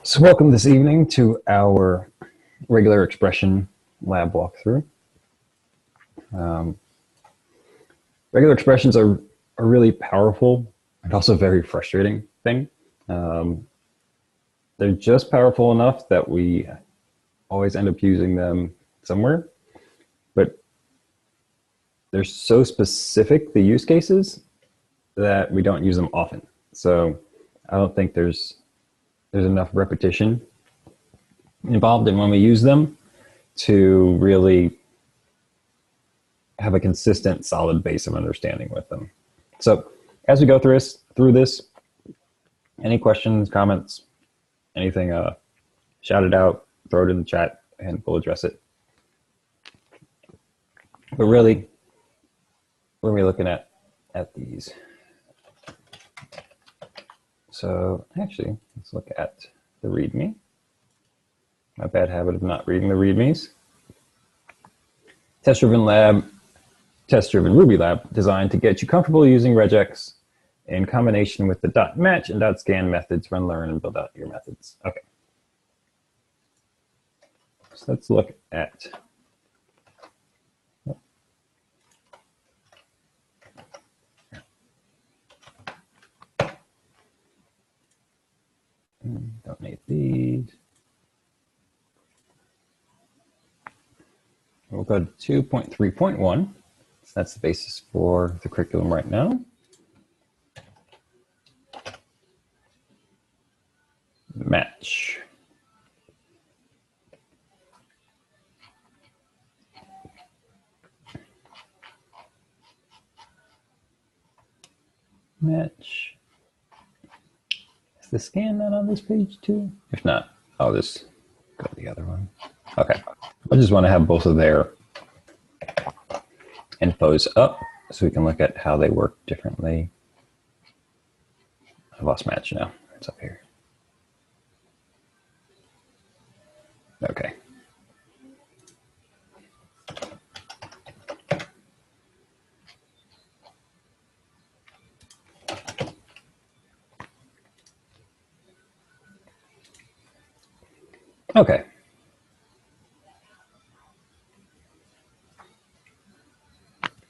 So welcome this evening to our regular expression lab walkthrough. Regular expressions are a really powerful and also very frustrating thing. They're just powerful enough that we always end up using them somewhere, but they're so specific, the use cases, that we don't use them often. So I don't think there's enough repetition involved in when we use them to really have a consistent, solid base of understanding with them. So as we go through this, any questions, comments, anything, shout it out, throw it in the chat, and we'll address it. But really, when we're looking at these. So actually, let's look at the README. My bad habit of not reading the READMEs. Test-driven Ruby lab designed to get you comfortable using regex in combination with the .match and .scan methods. Run, learn, and build out your methods. Okay. So let's look at don't need these. We'll go to 2.3.1. So that's the basis for the curriculum right now. Match. Match. Is the scan not on this page too? If not, I'll just go to the other one. Okay. I just want to have both of their infos up so we can look at how they work differently. I lost match now. It's up here. Okay. Okay.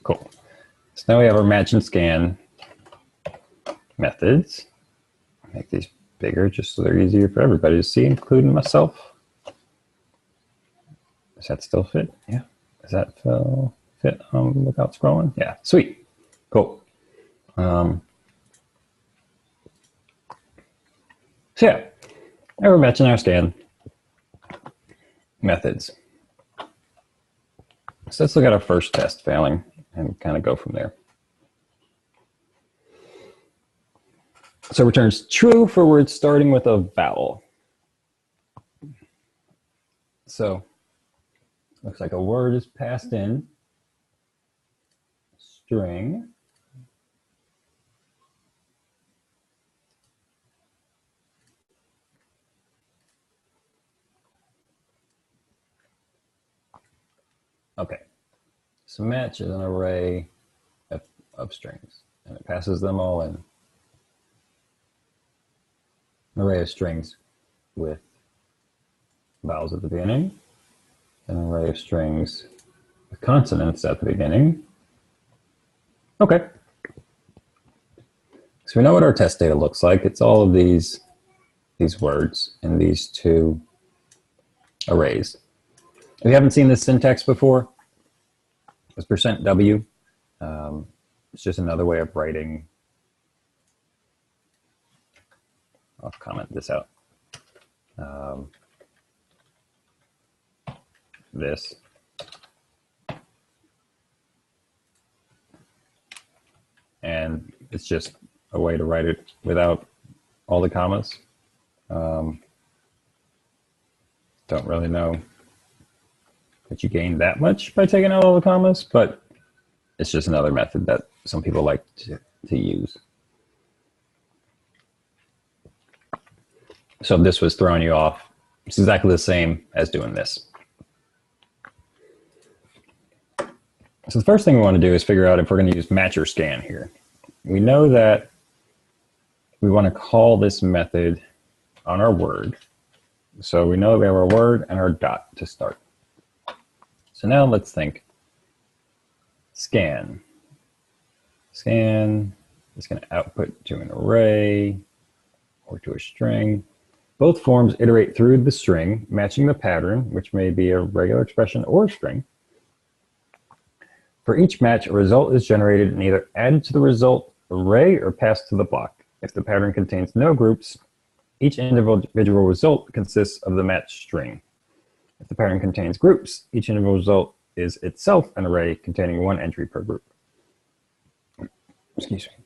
Cool. So now we have our match and scan methods. Make these bigger just so they're easier for everybody to see, including myself. Does that still fit? Yeah. Does that fit without scrolling? Yeah. Sweet. Cool. So yeah, now we're matching our scan methods. So let's look at our first test failing and kind of go from there. So returns true for words starting with a vowel. So looks like a word is passed in, string, okay. So match is an array of strings, and it passes them all in. An array of strings with vowels at the beginning, an array of strings with consonants at the beginning. Okay. So we know what our test data looks like. It's all of these words in these two arrays. If you haven't seen this syntax before, it's %W. It's just another way of writing. I'll comment this out. This. And it's just a way to write it without all the commas. Don't really know that you gain that much by taking out all the commas, but it's just another method that some people like to use. So if this was throwing you off, it's exactly the same as doing this. So the first thing we want to do is figure out if we're going to use match or scan here. We know that we want to call this method on our word So we know we have our word and our dot to start. So now let's think. Scan. Scan is going to output to an array or to a string. Both forms iterate through the string, matching the pattern, which may be a regular expression or a string. For each match, a result is generated and either added to the result array or passed to the block. If the pattern contains no groups, each individual result consists of the match string. If the pattern contains groups, each individual result is itself an array containing one entry per group. Excuse me.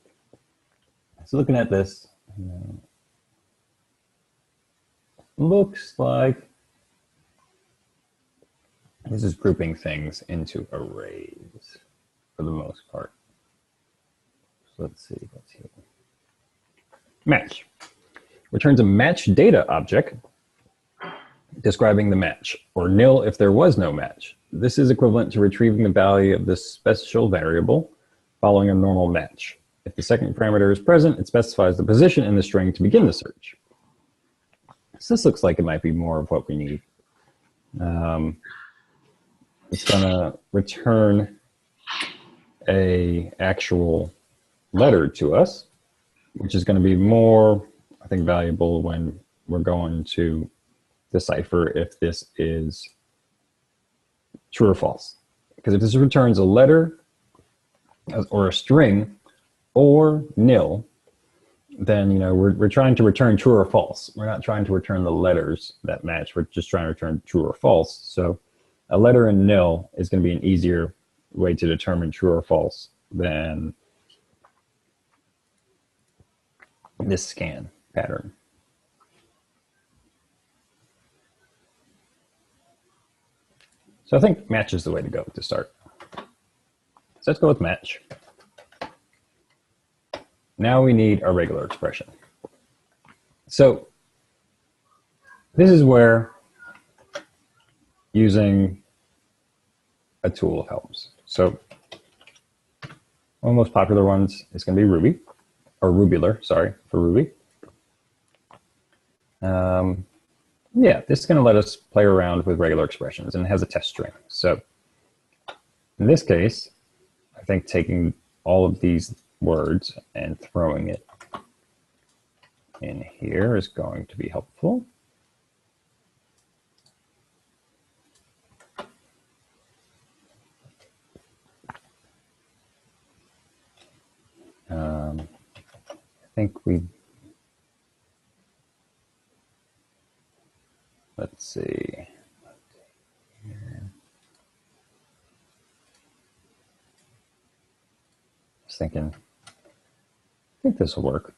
So looking at this, looks like this is grouping things into arrays for the most part. So let's see. Match returns a match data object describing the match, or nil if there was no match. This is equivalent to retrieving the value of this special variable following a normal match. If the second parameter is present, it specifies the position in the string to begin the search. So this looks like it might be more of what we need. It's going to return a actual letter to us, which is going to be more, I think, valuable when we're going to decipher if this is true or false. Because if this returns a letter or a string or nil, then we're trying to return true or false. We're not trying to return the letters that match. We're just trying to return true or false. So a letter and nil is going to be an easier way to determine true or false than this scan pattern. So I think match is the way to go to start. So let's go with match. Now we need a regular expression. So this is where using a tool helps. So one of the most popular ones is going to be Ruby, or Rubular, sorry, for Ruby. Yeah, this is going to let us play around with regular expressions, and it has a test string. So in this case, I think taking all of these words and throwing it in here is going to be helpful. I think let's see. Just thinking, I think this will work.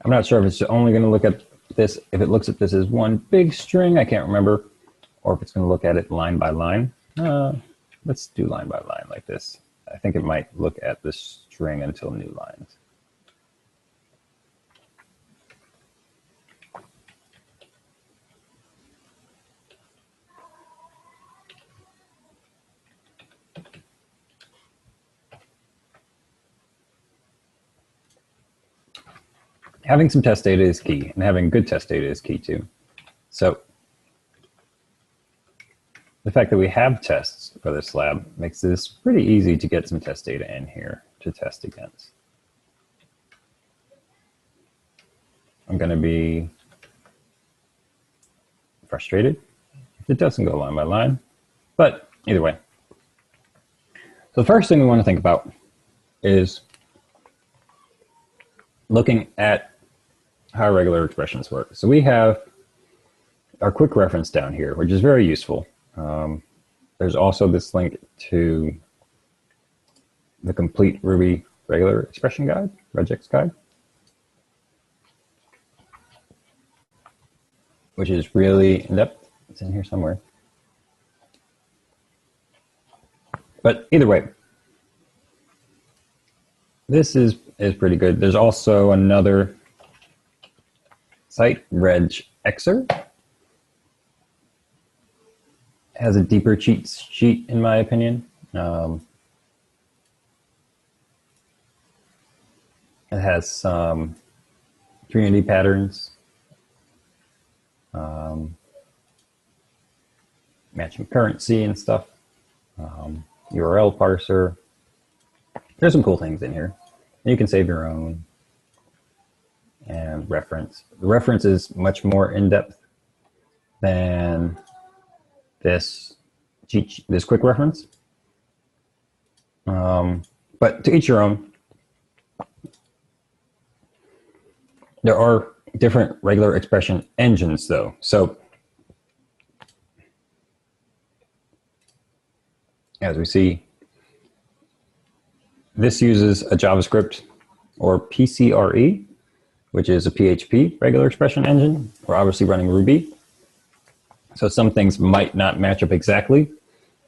I'm not sure if it's only going to look at this, if it looks at this as one big string, I can't remember, or if it's going to look at it line by line. Let's do line by line like this. I think it might look at this string until new lines. Having some test data is key, and having good test data is key too. So the fact that we have tests for this lab makes this pretty easy to get some test data in here to test against. I'm going to be frustrated if it doesn't go line by line, but either way. So the first thing we want to think about is looking at how regular expressions work. So we have our quick reference down here, which is very useful. There's also this link to the complete Ruby regular expression guide, Regex guide, which is really in-depth. It's in here somewhere. But either way, this is pretty good. There's also another site, Regexer. Has a deeper cheat sheet, in my opinion. It has some Trinity patterns matching currency and stuff, URL parser. There's some cool things in here. You can save your own. And reference. The reference is much more in-depth than this quick reference. But to each your own. There are different regular expression engines though. So as we see, this uses a JavaScript or PCRE, which is a PHP regular expression engine. We're obviously running Ruby. So some things might not match up exactly.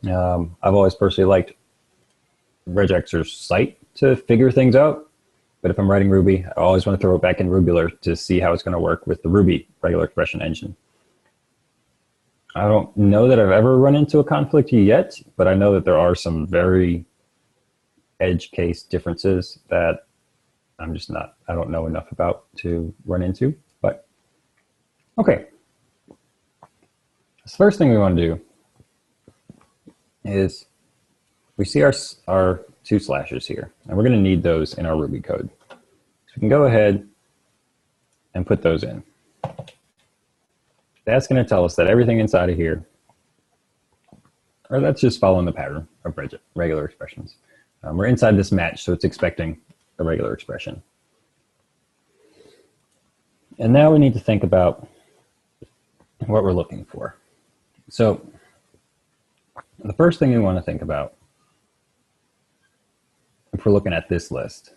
I've always personally liked Regex's site to figure things out. But if I'm writing Ruby, I always want to throw it back in Rubular to see how it's going to work with the Ruby regular expression engine. I don't know that I've ever run into a conflict yet, but I know that there are some very edge case differences that I don't know enough about to run into, but okay. The first thing we want to do is we see our two slashes here, and we're going to need those in our Ruby code. So we can go ahead and put those in. That's going to tell us that everything inside of here, or that's just following the pattern of regular expressions. We're inside this match, so it's expecting a regular expression. And now we need to think about what we're looking for. So the first thing we want to think about, if we're looking at this list,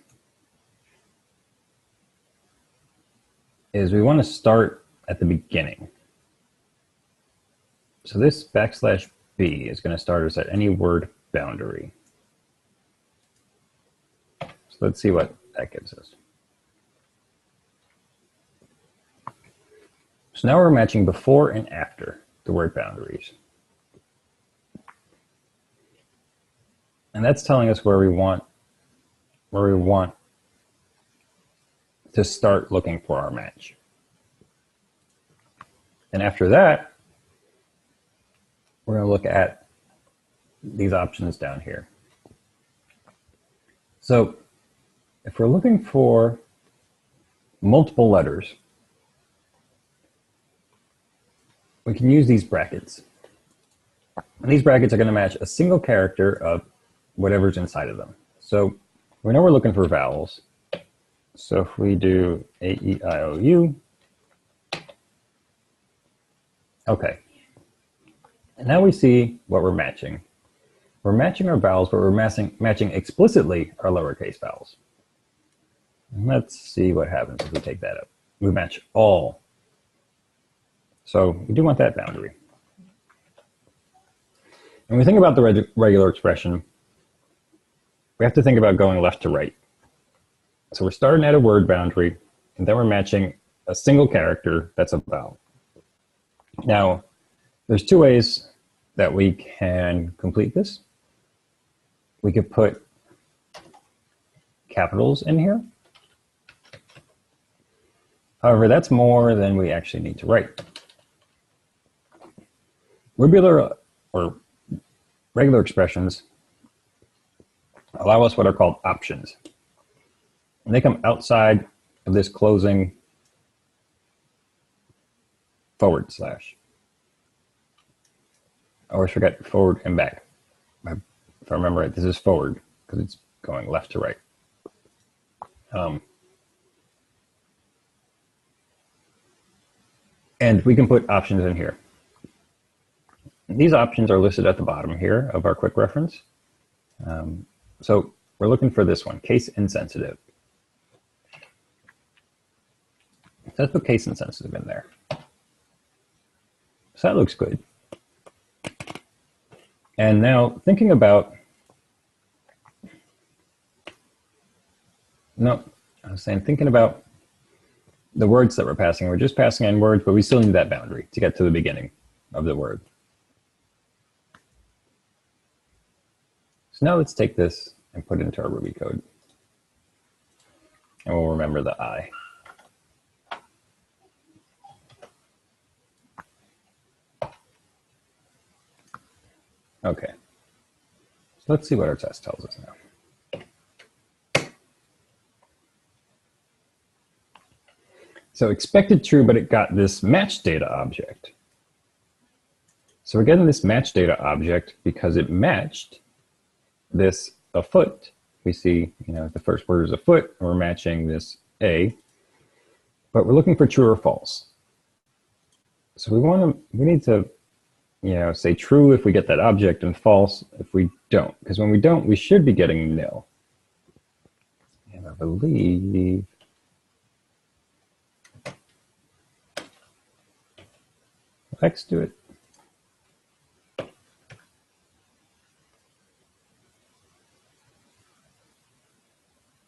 is we want to start at the beginning. So this \b is going to start us at any word boundary. So let's see what that gives us. So now we're matching before and after the word boundaries. And that's telling us where we want to start looking for our match. And after that, we're going to look at these options down here. So if we're looking for multiple letters, we can use these brackets. And these brackets are going to match a single character of whatever's inside of them. So we know we're looking for vowels. So if we do A, E, I, O, U, okay. And now we see what we're matching. We're matching our vowels, but we're matching explicitly our lowercase vowels. And let's see what happens if we take that up. We match all. So we do want that boundary. When we think about the regular expression, we have to think about going left to right. So we're starting at a word boundary, and then we're matching a single character that's a vowel. Now, there's two ways that we can complete this. We could put capitals in here. However, that's more than we actually need to write. Rubular or regular expressions allow us what are called options. And they come outside of this closing / I always forget forward and back. If I remember right, this is forward because it's going left to right. And we can put options in here. These options are listed at the bottom here of our quick reference. So we're looking for this one, case insensitive. Let's put case insensitive in there. So that looks good. And now thinking about, thinking about the words that we're passing. We're just passing in words, but we still need that boundary to get to the beginning of the word. So now let's take this and put it into our Ruby code. And we'll remember the I. Okay, so let's see what our test tells us now. So expected true, but it got this match data object. So we're getting this match data object because it matched this a foot. We see, the first word is a foot, and we're matching this a, but we're looking for true or false. So we need to, say true if we get that object and false if we don't, because when we don't, we should be getting nil. And I believe let's do it.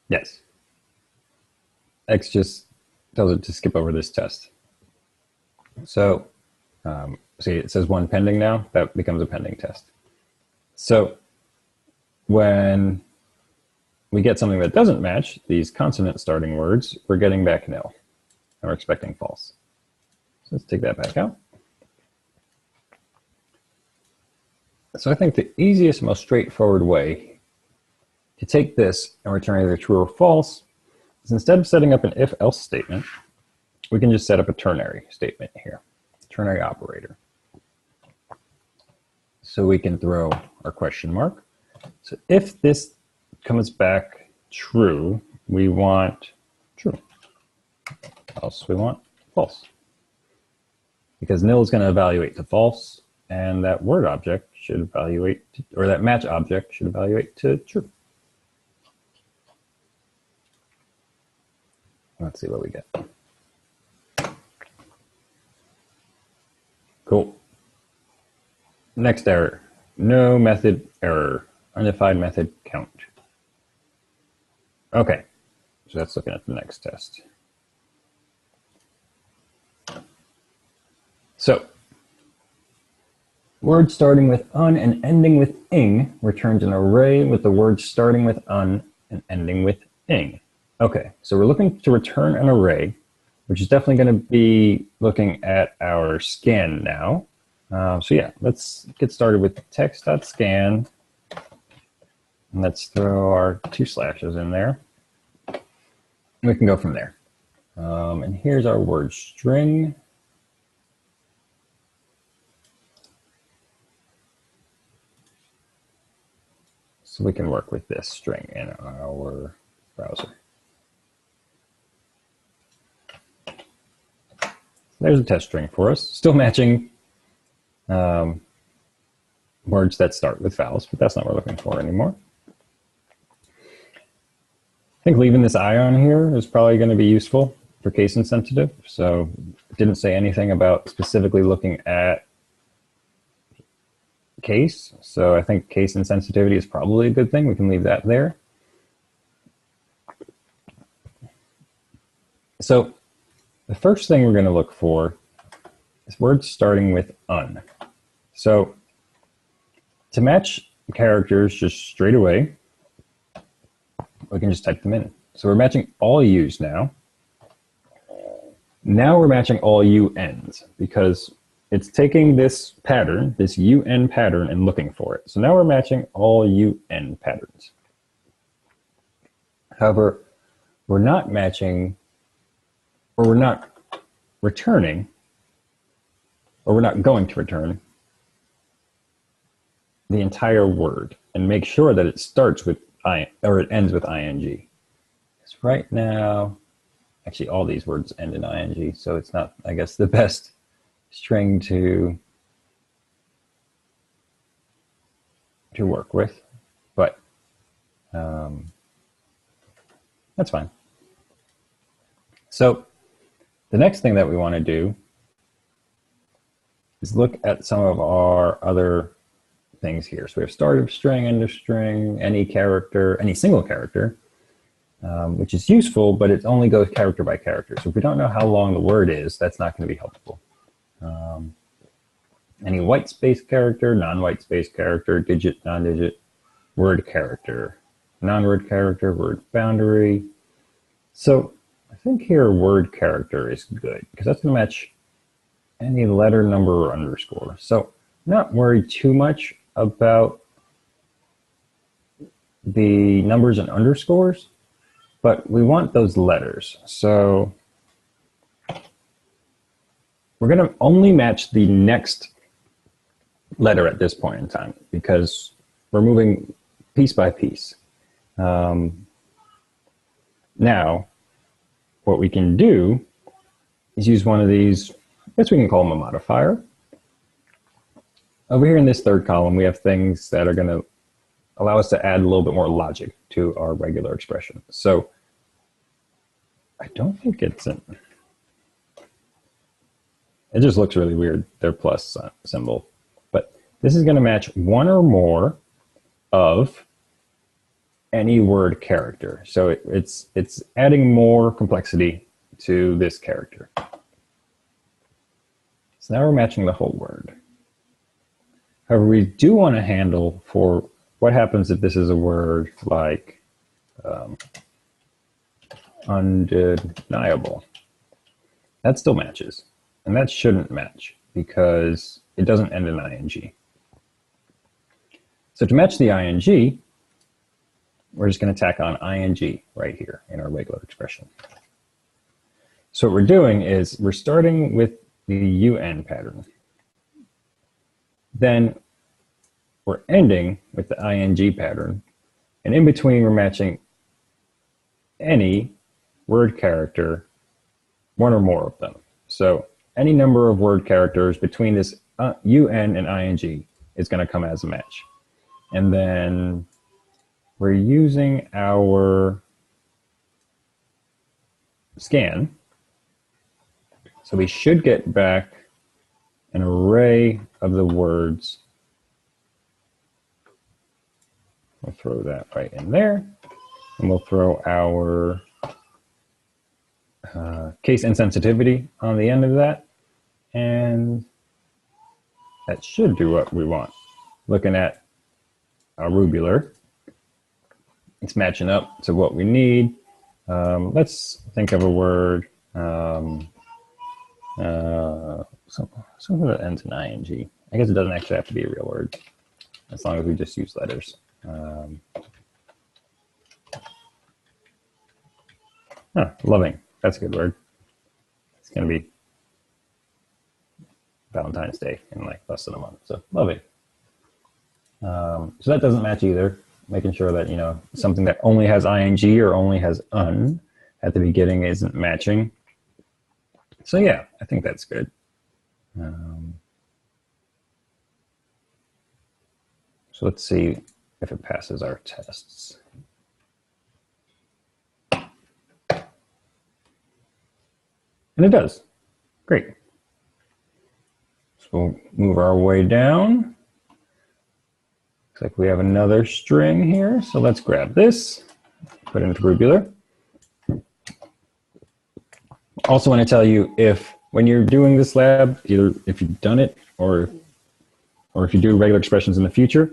Yes. X just tells it to skip over this test. So see, it says one pending now. That becomes a pending test. So when we get something that doesn't match these consonant starting words, we're getting back nil, and we're expecting false. So let's take that back out. So I think the easiest, most straightforward way to take this and return either true or false is, instead of setting up an if-else statement, we can just set up a ternary statement here, ternary operator. So we can throw our question mark. So if this comes back true, we want true. Else we want false. Because nil is going to evaluate to false, and that word object should evaluate, or that match object should evaluate to true. Let's see what we get. Cool. Next error, no method error, undefined method count. Okay, so that's looking at the next test. So, word starting with un and ending with ing returns an array with the words starting with un and ending with ing. Okay, so we're looking to return an array, which is definitely going to be looking at our scan now. So yeah, let's get started with text.scan. And let's throw our 2 slashes in there. And we can go from there. And here's our word string. So we can work with this string in our browser. There's a test string for us, still matching words that start with vowels, but that's not what we're looking for anymore. I think leaving this I on here is probably going to be useful for case insensitive. So it didn't say anything about specifically looking at case. So I think case insensitivity is probably a good thing. We can leave that there. So the first thing we're going to look for is words starting with un. So to match characters just straight away, we can just type them in. So we're matching all U's now. Now we're matching all UNs because it's taking this pattern, this UN pattern, and looking for it. So now we're matching all UN patterns. However, we're not matching, or we're not returning, or we're not going to return the entire word and make sure that it starts with I, or it ends with ing. Because right now, actually all these words end in ing, so it's not, I guess, the best string to work with, but that's fine. So the next thing that we want to do is look at some of our other things here. So we have start of string, end of string, any character, any single character, which is useful, but it only goes character by character. So if we don't know how long the word is, that's not going to be helpful. Any white space character, non-white space character, digit, non-digit, word character, non-word character, word boundary. So I think here word character is good because that's going to match any letter, number, or underscore. So I'm not worried too much about the numbers and underscores, but we want those letters. So we're going to only match the next letter at this point in time because we're moving piece by piece. Now, what we can do is use one of these, I guess we can call them a modifier. Over here in this third column, we have things that are going to allow us to add a little bit more logic to our regular expression. So I don't think it's in. It just looks really weird, their plus symbol. But this is going to match one or more of any word character. So it's adding more complexity to this character. So now we're matching the whole word. However, we do want to handle for what happens if this is a word like undeniable. That still matches. And that shouldn't match because it doesn't end in ing. So to match the ing, we're just going to tack on ing right here in our regular expression. So what we're doing is we're starting with the un pattern. Then we're ending with the ing pattern. And in between, we're matching any word character, one or more of them. So any number of word characters between this un and ing is going to come as a match. And then we're using our scan. So we should get back an array of the words. We'll throw that right in there. And we'll throw our case insensitivity on the end of that. And that should do what we want. Looking at our rubular, it's matching up to what we need. Let's think of a word, something that ends in ing. I guess it doesn't actually have to be a real word, as long as we just use letters. Loving, that's a good word. It's gonna be Valentine's Day in like less than a month, so loving. So that doesn't match either. Making sure that, you know, something that only has ing or only has un at the beginning isn't matching. So yeah, I think that's good. So let's see if it passes our tests. And it does. Great. So we'll move our way down. Looks like we have another string here. So let's grab this, put it into rubular. Also want to tell you, if when you're doing this lab, either if you've done it or if you do regular expressions in the future,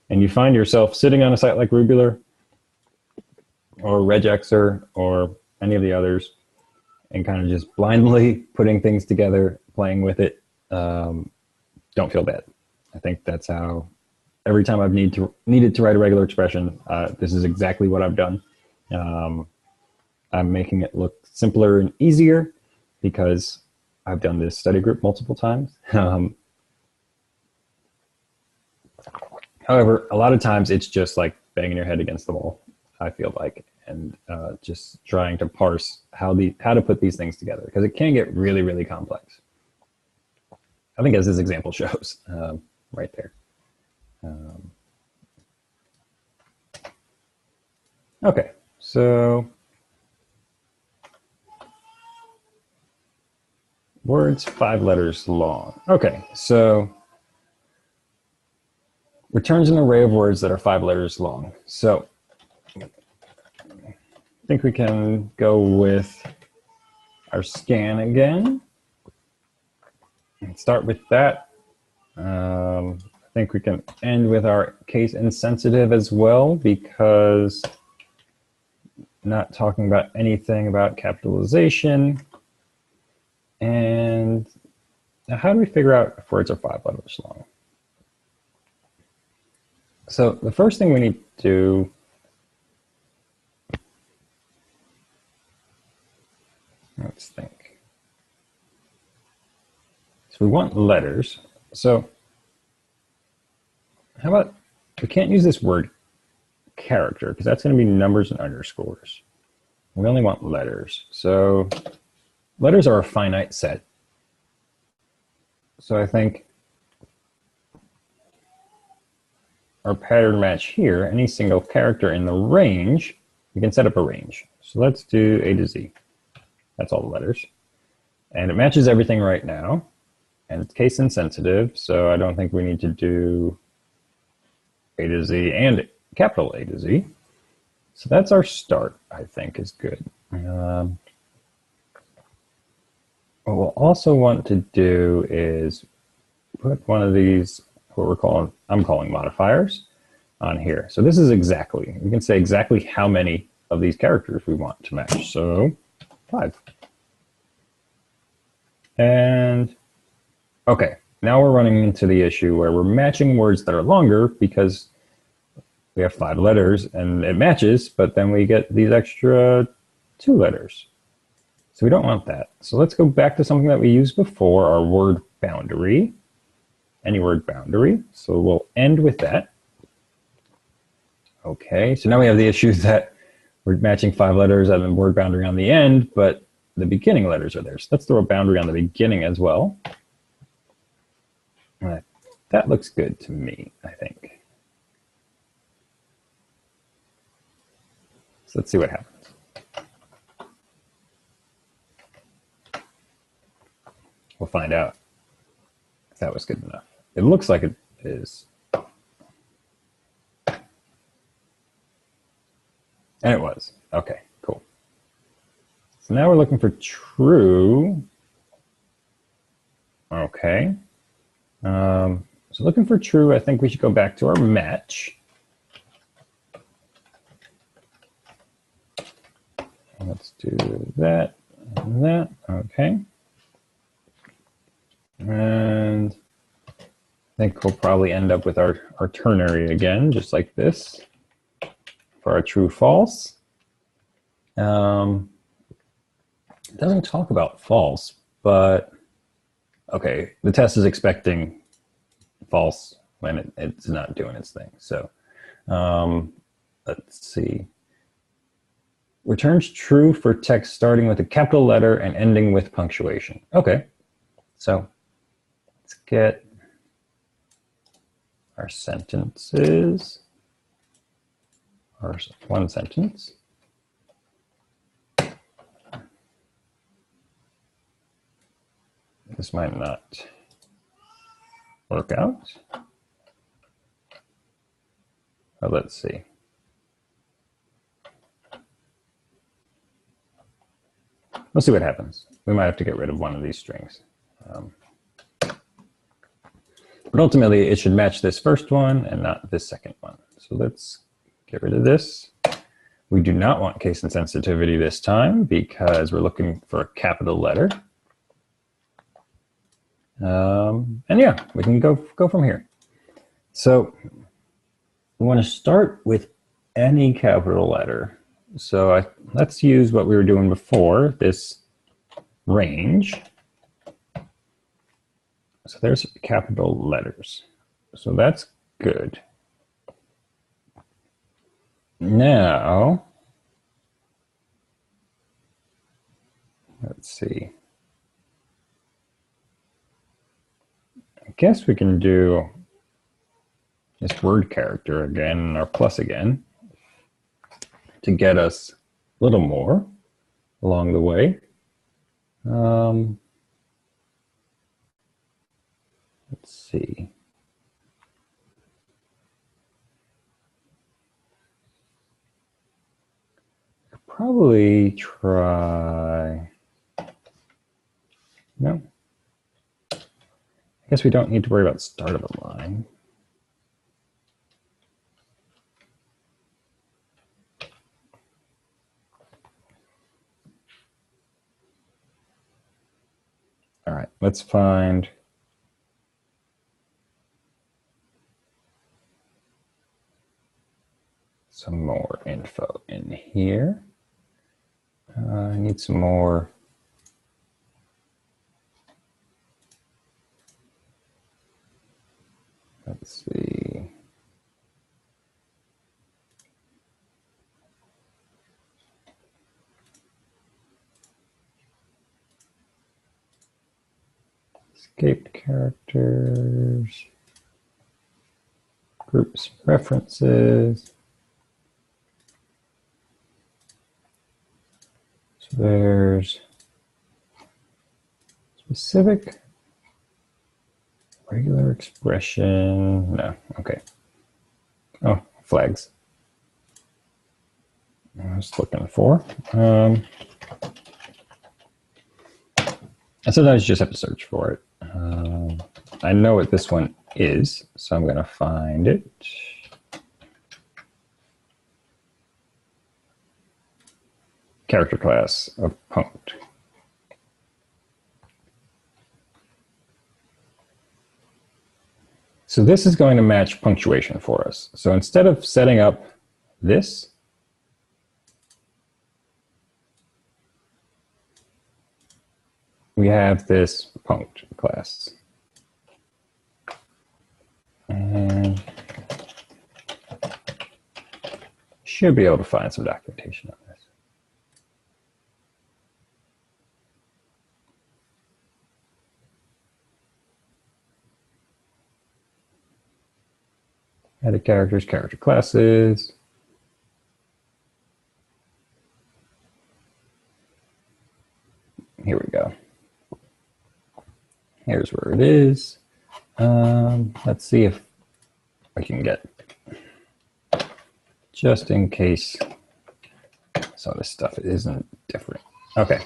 and you find yourself sitting on a site like rubular or Regexer or any of the others, and kind of just blindly putting things together, playing with it, don't feel bad. I think that's how every time I've needed to write a regular expression, this is exactly what I've done. I'm making it look simpler and easier because I've done this study group multiple times. However, a lot of times it's just like banging your head against the wall, I feel like, and just trying to parse how to put these things together, because it can get really, really complex. I think as this example shows right there. Okay, so words 5 letters long. Okay, so returns an array of words that are 5 letters long. So I think we can go with our scan again and start with that. I think we can end with our case insensitive as well, because not talking about anything about capitalization. And now how do we figure out if words are 5 letters long? So the first thing we need to do, let's think. So we want letters. So how about, we can't use this word character because that's going to be numbers and underscores. We only want letters. So letters are a finite set. So I think our pattern match here, any single character in the range, we can set up a range. So let's do A to Z. That's all the letters. And it matches everything right now. And it's case insensitive, so I don't think we need to do A to Z and capital A to Z. So that's our start, I think, is good. What we'll also want to do is put one of these, what I'm calling modifiers, on here. So this is exactly, we can say exactly how many of these characters we want to match. So 5. And okay, now we're running into the issue where we're matching words that are longer because we have 5 letters and it matches, but then we get these extra 2 letters. So we don't want that. So let's go back to something that we used before, our word boundary, any word boundary. So we'll end with that. Okay, so now we have the issue that we're matching 5 letters and then word boundary on the end, but the beginning letters are there. So let's throw a boundary on the beginning as well. That looks good to me, I think. So let's see what happens. We'll find out if that was good enough. It looks like it is. And it was. Okay, cool. So now we're looking for true. Okay. So looking for true, I think we should go back to our match. Let's do that and that. Okay. And I think we'll probably end up with our ternary again, just like this, for our true false. It doesn't talk about false, but okay, the test is expecting false when it's not doing its thing. So let's see. Returns true for text starting with a capital letter and ending with punctuation. Okay, so let's get our sentences, or one sentence. This might not work out. But let's see. We'll see what happens. We might have to get rid of one of these strings. But ultimately, it should match this first one and not this second one. So let's get rid of this. We do not want case insensitivity this time because we're looking for a capital letter. And yeah, we can go from here. So we want to start with any capital letter. So let's use what we were doing before, this range. So there's capital letters. So that's good. Now, let's see. I guess we can do this word character again, or plus again, to get us a little more along the way. Let's see. Could probably try. No. I guess we don't need to worry about start of a line. All right, let's find some more info in here. I need some more. Let's see. Escaped characters. Groups, references. So there's specific, regular expression. No, okay. Oh, flags. I was looking for. And sometimes you just have to search for it. I know what this one is, so I'm going to find it. Character class of punct. So this is going to match punctuation for us. So instead of setting up this, we have this punct class. And should be able to find some documentation on this. Edit characters, character classes. Here we go. Here's where it is. Let's see if I can get, just in case some of this stuff isn't different. Okay.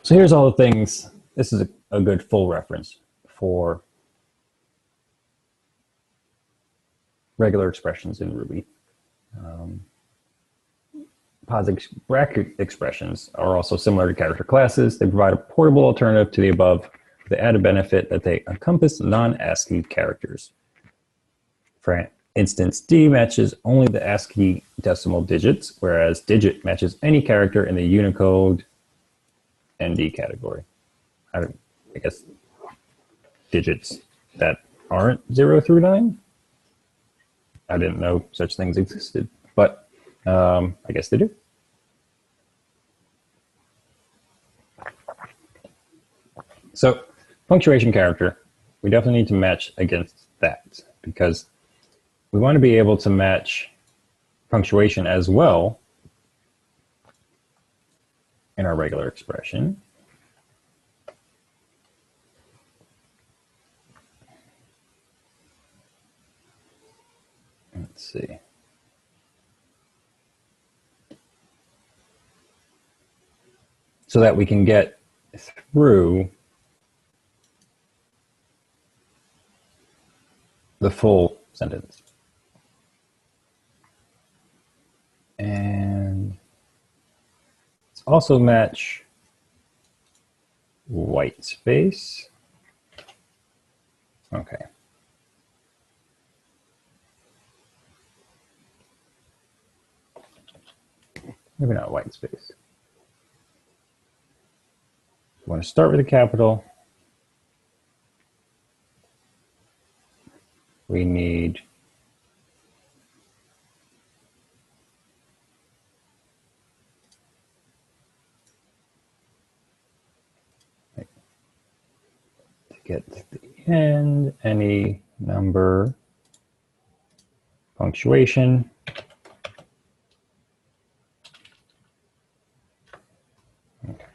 So here's all the things. This is a good full reference for regular expressions in Ruby. POS bracket expressions are also similar to character classes. They provide a portable alternative to the above with the added benefit that they encompass non-ASCII characters. For instance, D matches only the ASCII decimal digits, whereas digit matches any character in the Unicode ND category. I guess digits that aren't 0 through 9. I didn't know such things existed, but I guess they do. So punctuation character, we definitely need to match against that because we want to be able to match punctuation as well in our regular expression. Let's see. So that we can get through the full sentence. And let's also match white space. Okay. Maybe not white space. We want to start with a capital. We need to get to the end, any number, punctuation. Okay.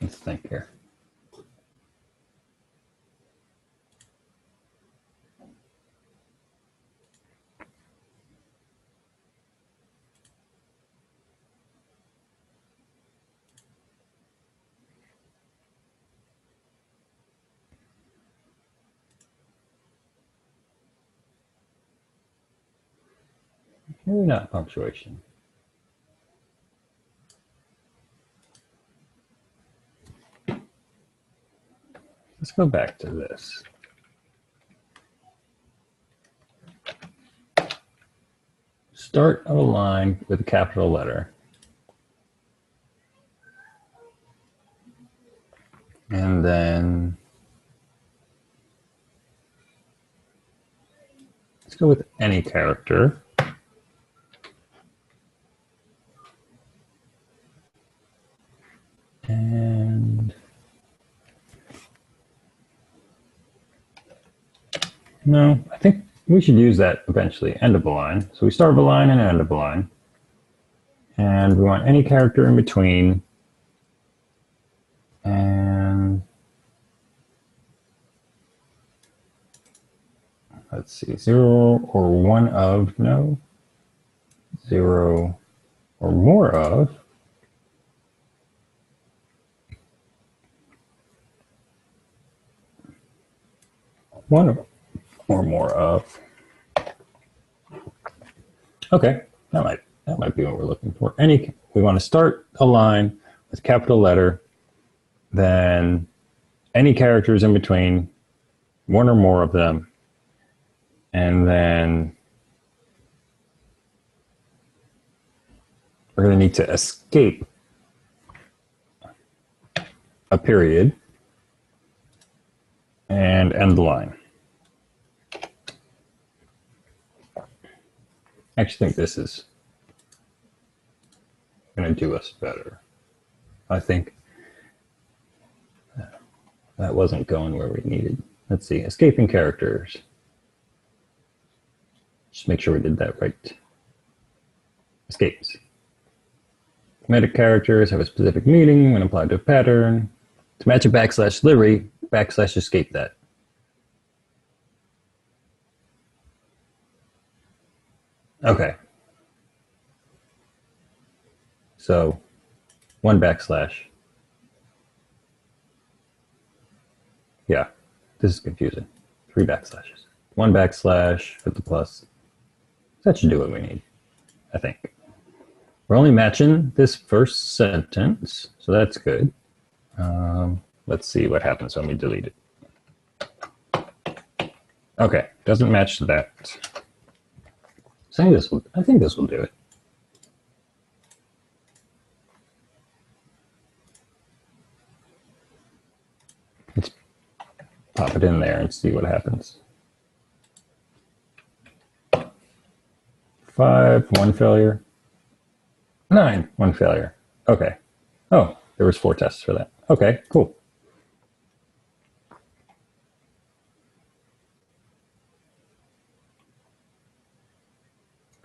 Let's think here. Maybe not punctuation. Let's go back to this. start of a line with a capital letter. And then let's go with any character. And no, I think we should use that eventually, end of a line. So we start of a line and end of a line. And we want any character in between. And let's see, 0 or 1 of, no, 0 or more of. One or more of. Okay, that might be what we're looking for. We want to start a line with capital letter, then any characters in between, one or more of them, and then we're going to need to escape a period and end the line. I actually think this is going to do us better. I think that wasn't going where we needed. Let's see, escaping characters. Just make sure we did that right. Escapes. Meta characters have a specific meaning when applied to a pattern. To match a backslash delivery, backslash escape that. Okay. So 1 backslash. Yeah, this is confusing. 3 backslashes. 1 backslash with the plus. That should do what we need, I think. We're only matching this first sentence, so that's good. Let's see what happens when we delete it. Okay, doesn't match that. I think this will do it. Let's pop it in there and see what happens. 5, 1 failure. 9, 1 failure. Okay. Oh, there was 4 tests for that. Okay, cool.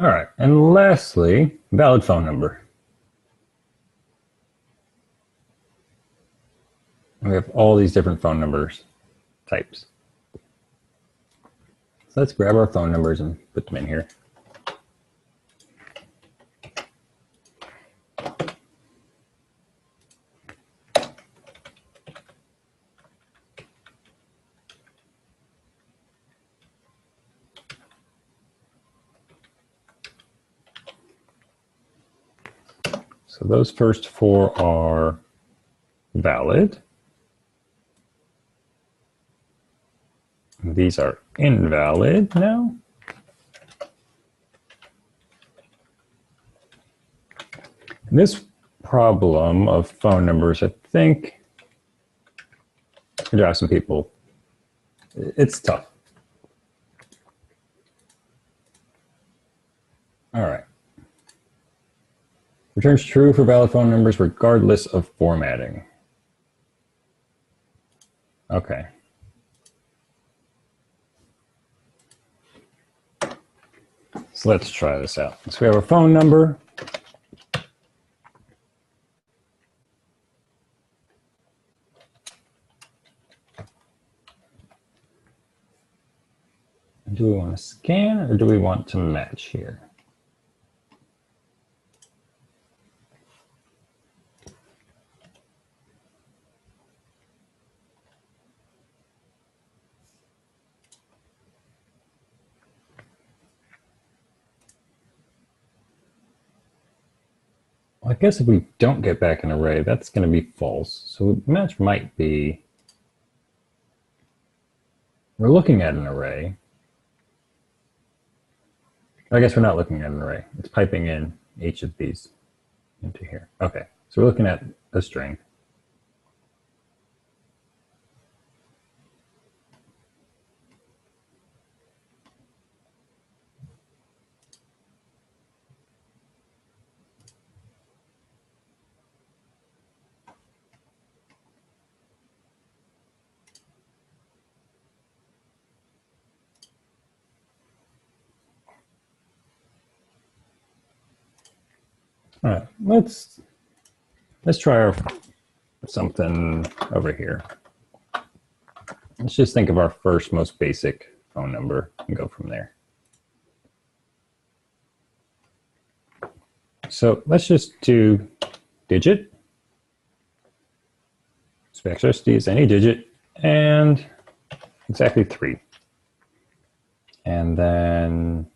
All right, and lastly, valid phone number. We have all these different phone numbers types. So let's grab our phone numbers and put them in here. So those first 4 are valid. These are invalid now. And this problem of phone numbers, I think, could drive some people. It's tough. All right. Returns true for valid phone numbers regardless of formatting. Okay. So let's try this out. So we have a phone number. Do we want to scan or do we want to match here? Well, I guess if we don't get back an array, that's going to be false. So match might be, we're looking at an array. I guess we're not looking at an array. It's piping in each of these into here. Okay, so we're looking at a string. All right, let's try something over here. Let's just think of our first most basic phone number and go from there. So let's just do digit. So XRSD is any digit and exactly 3. And then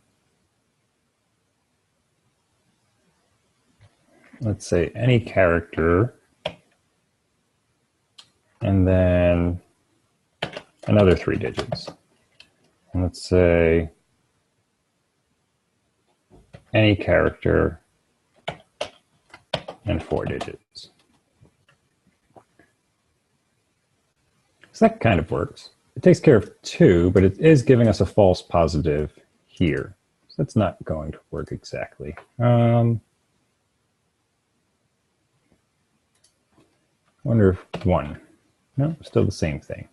let's say any character, and then another 3 digits. And let's say any character and 4 digits. So that kind of works. It takes care of 2, but it is giving us a false positive here. So that's not going to work exactly. I wonder if 1. No, still the same thing.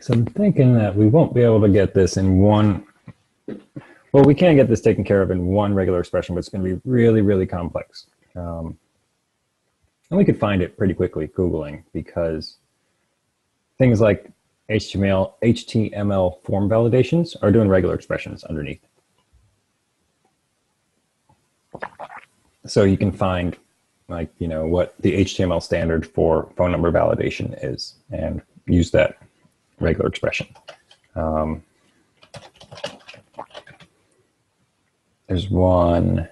So I'm thinking that we won't be able to get this in one. Well, we can get this taken care of in one regular expression, but it's going to be really, really complex. And we could find it pretty quickly Googling, because things like HTML form validations are doing regular expressions underneath. So you can find, like, you know, what the HTML standard for phone number validation is and use that regular expression. There's one.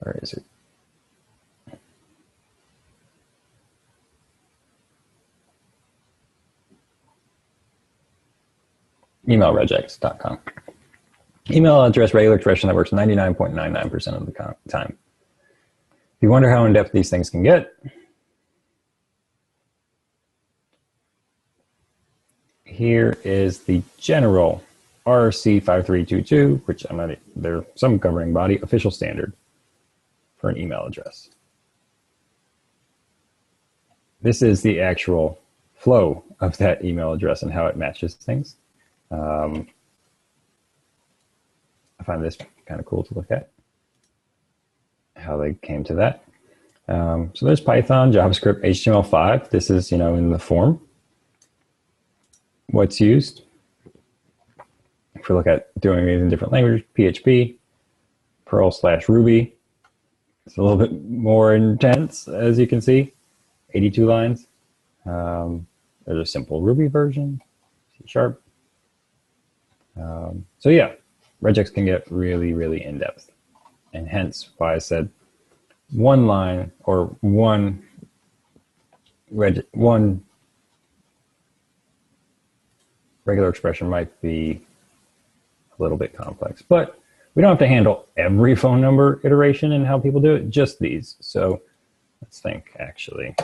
Where is it? Emailregex.com. Email address regular expression that works 99.99% of the time. If you wonder how in-depth these things can get, here is the general RC 5322, which I'm not, they're some governing body, official standard for an email address. This is the actual flow of that email address and how it matches things. I find this kind of cool to look at, how they came to that. So there's Python, JavaScript, HTML5. This is, you know, in the form. What's used? If we look at doing these in different languages, PHP, Perl/Ruby. It's a little bit more intense, as you can see, 82 lines. There's a simple Ruby version, C#. So yeah, Regex can get really, really in-depth. And hence why I said one line or one regular expression might be a little bit complex, but we don't have to handle every phone number iteration and how people do it, just these. So let's think, actually.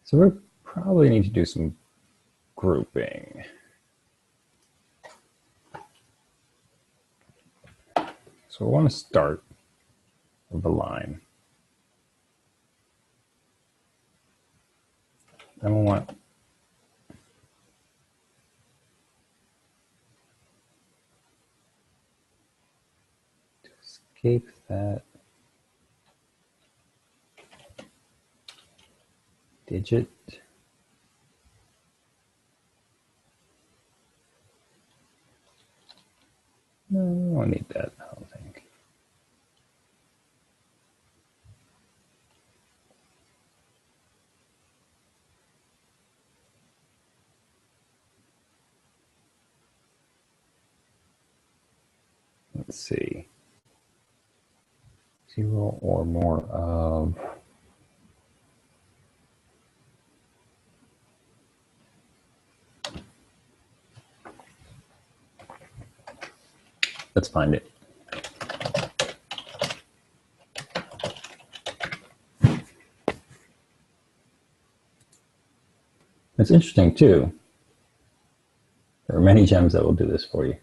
So we probably need to do some grouping. So we want to start with a line. Then we want to escape that digit. don't need that, I don't think. Let's see. 0 or more of. Let's find it. It's interesting too. There are many gems that will do this for you.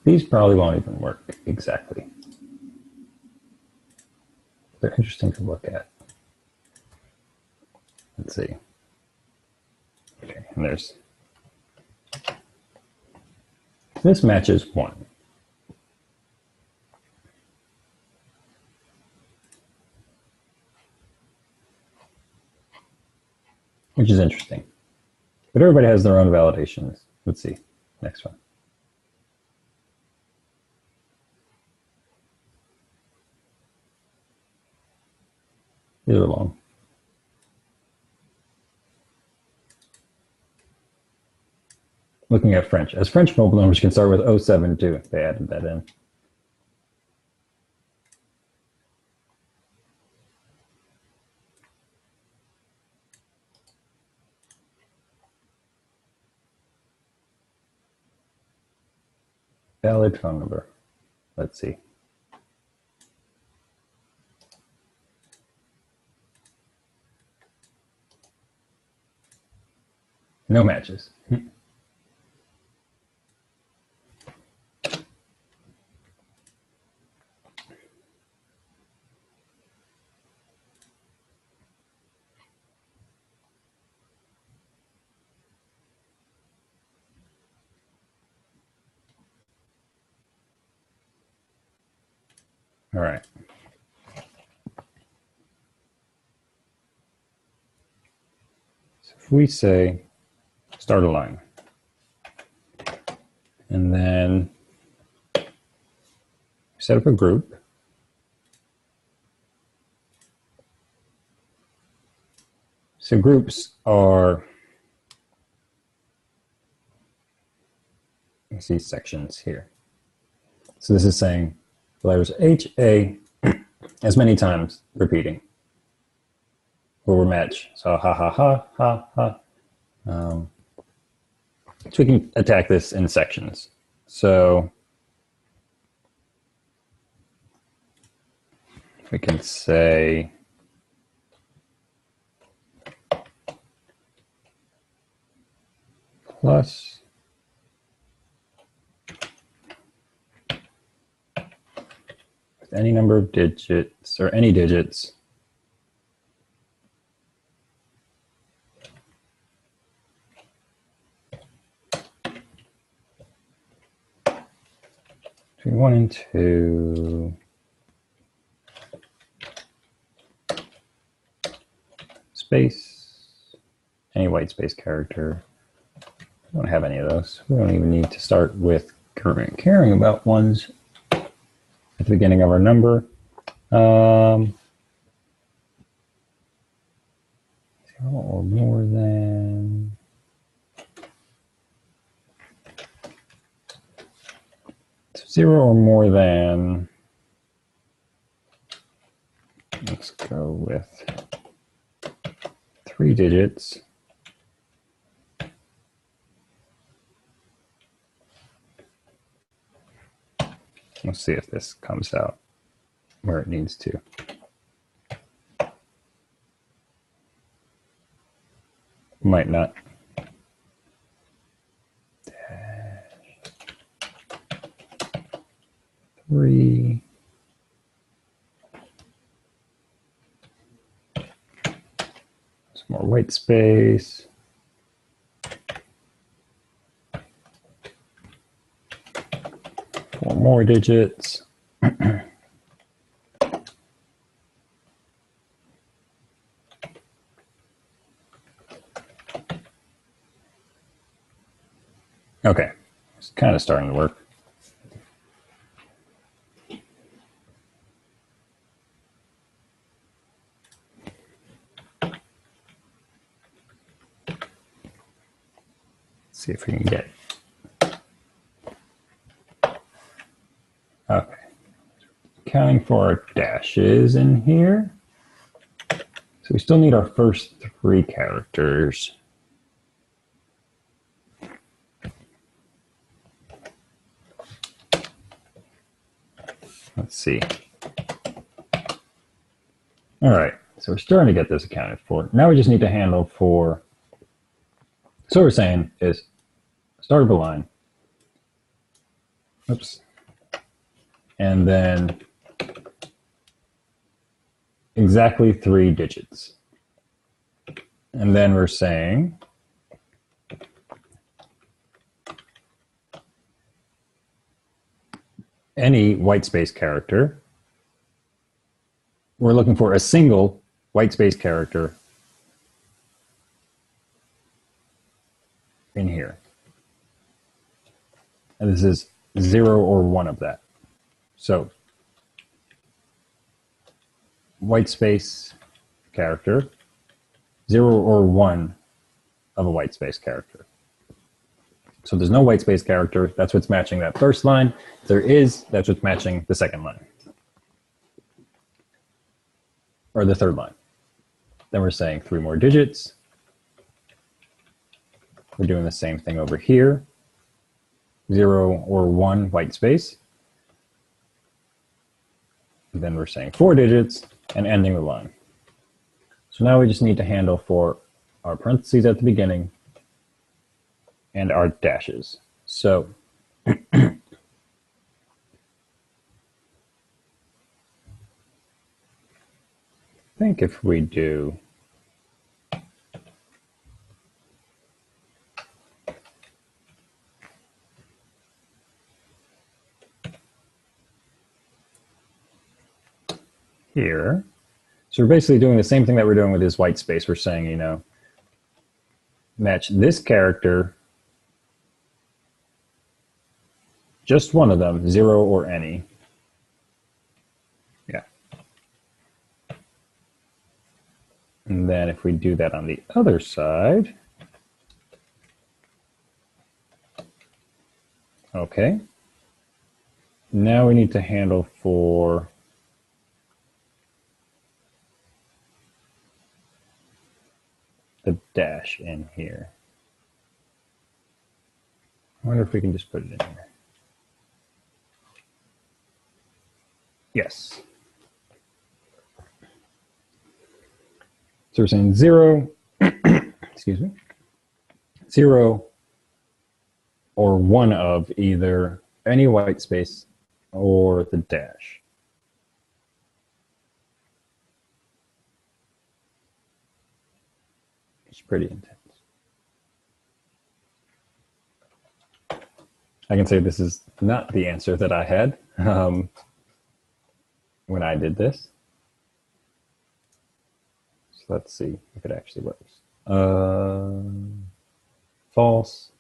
These probably won't even work exactly. They're interesting to look at. Let's see. Okay, and there's. This matches 1. Which is interesting. But everybody has their own validations. Let's see. Next one. These are long. Looking at French. As French mobile numbers can start with 07 too. They added that in. Valid phone number. Let's see. No matches. All right. So if we say start a line, and then set up a group. So groups are, you see sections here. So this is saying the letters H, A, as many times repeating will match. So ha, ha, ha, ha, ha. So we can attack this in sections. So we can say plus with any number of digits or any digits between 1 and 2. Space, any white space character. We don't have any of those. We don't even need to start with caring about ones at the beginning of our number. 0 or more than. So 0 or more than. Let's go with 3 digits. Let's see if this comes out where it needs to. Might not. Three. Some more white space. Four more digits. Okay, It's kind of starting to work. See if we can get it. Okay. Counting for our dashes in here. So we still need our first 3 characters. Let's see. All right, so we're starting to get this accounted for. Now we just need to handle for, so what we're saying is start of a line. Oops. And then exactly 3 digits. And then we're saying any white space character. We're looking for a single white space character in here. And this is 0 or 1 of that. So white space character, 0 or 1 of a white space character. So there's no white space character. That's what's matching that first line. There is, that's what's matching the second line. Or the third line. Then we're saying 3 more digits. We're doing the same thing over here. 0 or 1 white space. And then we're saying 4 digits and ending the line. So now we just need to handle for our parentheses at the beginning and our dashes. So I think if we do here, so we're basically doing the same thing that we're doing with this white space. We're saying, you know, match this character, just one of them, 0 or any. Yeah. And then if we do that on the other side, okay. Now we need to handle for the dash in here. I wonder if we can just put it in here. Yes. So we're saying 0, excuse me, 0 or 1 of either any white space or the dash. It's pretty intense. I can say this is not the answer that I had when I did this. So let's see if it actually works. False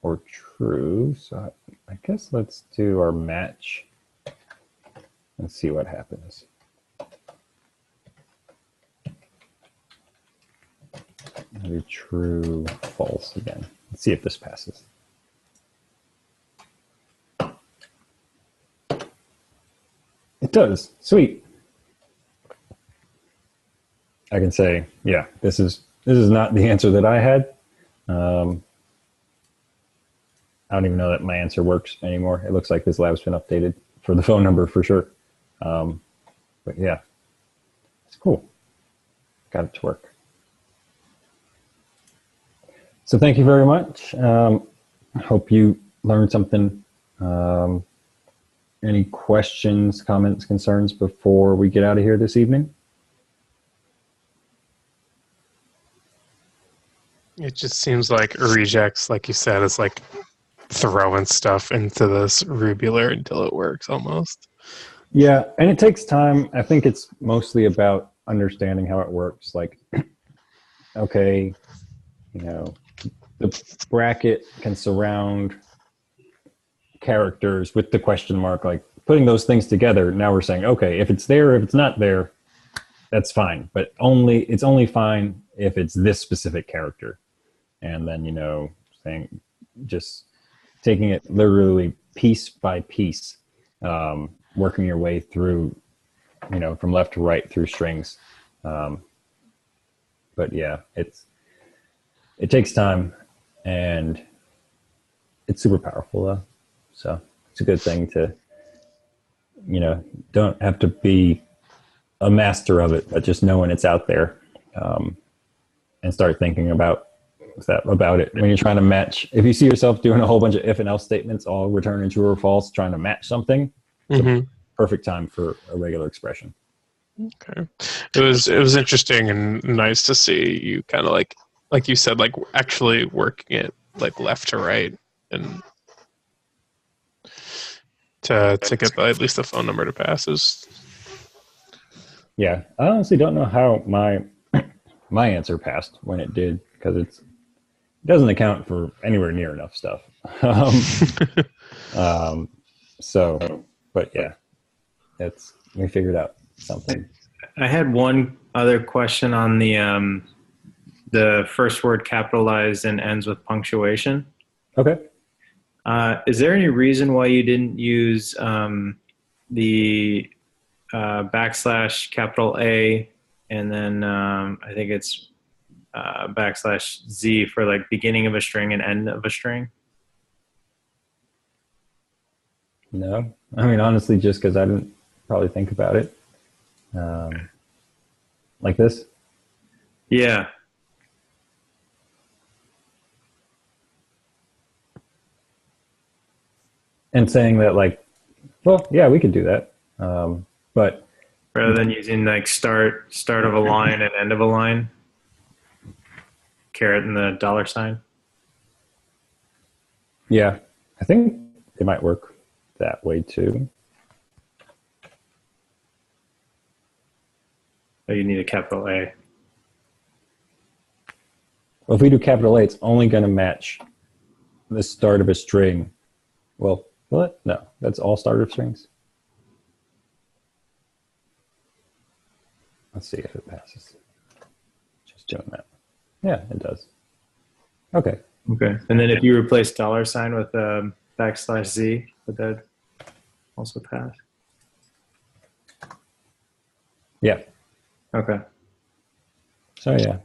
or true. So I guess let's do our match and see what happens. I'll do true, false again. Let's see if this passes. It does. Sweet. I can say, yeah, this is not the answer that I had. I don't even know that my answer works anymore. It looks like this lab's been updated for the phone number for sure. But yeah, it's cool. Got it to work. So thank you very much. I hope you learned something. Any questions, comments, concerns before we get out of here this evening? It just seems like Regex, like you said, is like throwing stuff into this rubular until it works almost. Yeah, and it takes time. I think it's mostly about understanding how it works. Like, okay, you know, the bracket can surround characters with the question mark, like putting those things together. Now we're saying, okay, if it's there, if it's not there, that's fine. But it's only fine if it's this specific character. And then, saying, just taking it literally piece by piece, working your way through, from left to right through strings. But yeah, it takes time, and it's super powerful though. So it's a good thing to, don't have to be a master of it, but just knowing it's out there, and start thinking about it when you're trying to match. If you see yourself doing a whole bunch of if and else statements, all returning true or false, trying to match something, it's a perfect time for a regular expression. Okay, it was interesting and nice to see you kind of like you said, like actually working it like left to right and to get at least the phone number to pass is. Yeah, I honestly don't know how my answer passed when it did, because it doesn't account for anywhere near enough stuff. So, but yeah, we figured out something. I had one other question on the first word capitalized and ends with punctuation. Okay. Is there any reason why you didn't use the backslash capital A and then I think it's backslash Z for like beginning of a string and end of a string? No, I mean, honestly, just because I didn't probably think about it. Like this? Yeah. And saying that, like, well, yeah, we could do that. But rather than using like start of a line and end of a line, caret and the $sign. Yeah, I think it might work that way too. Oh, you need a capital A. Well, if we do capital A, it's only going to match the start of a string. Well, what? No, that's all start of strings. Let's see if it passes. Just doing that. Yeah, it does. Okay. Okay. And then if you replace $sign with backslash Z, would that also pass? Yeah. Okay. So yeah,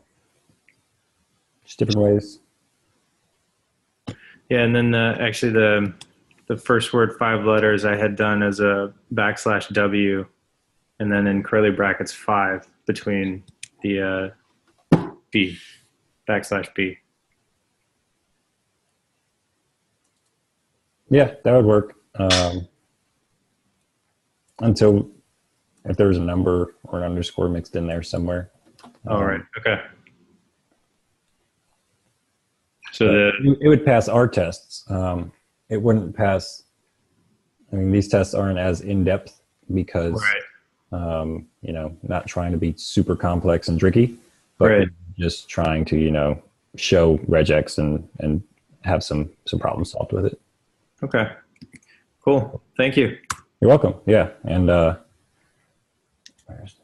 just different ways. Yeah, and then actually the first word 5 letters I had done as a backslash W, and then in curly brackets 5 between the B, backslash B. Yeah, that would work. Until if there was a number or an underscore mixed in there somewhere. All right. Okay. So it would pass our tests. It wouldn't pass. I mean, these tests aren't as in depth because, right. Not trying to be super complex and tricky, but right. just trying to, show regex and have some problem solved with it. Okay. Cool. Thank you. You're welcome. Yeah. And, where's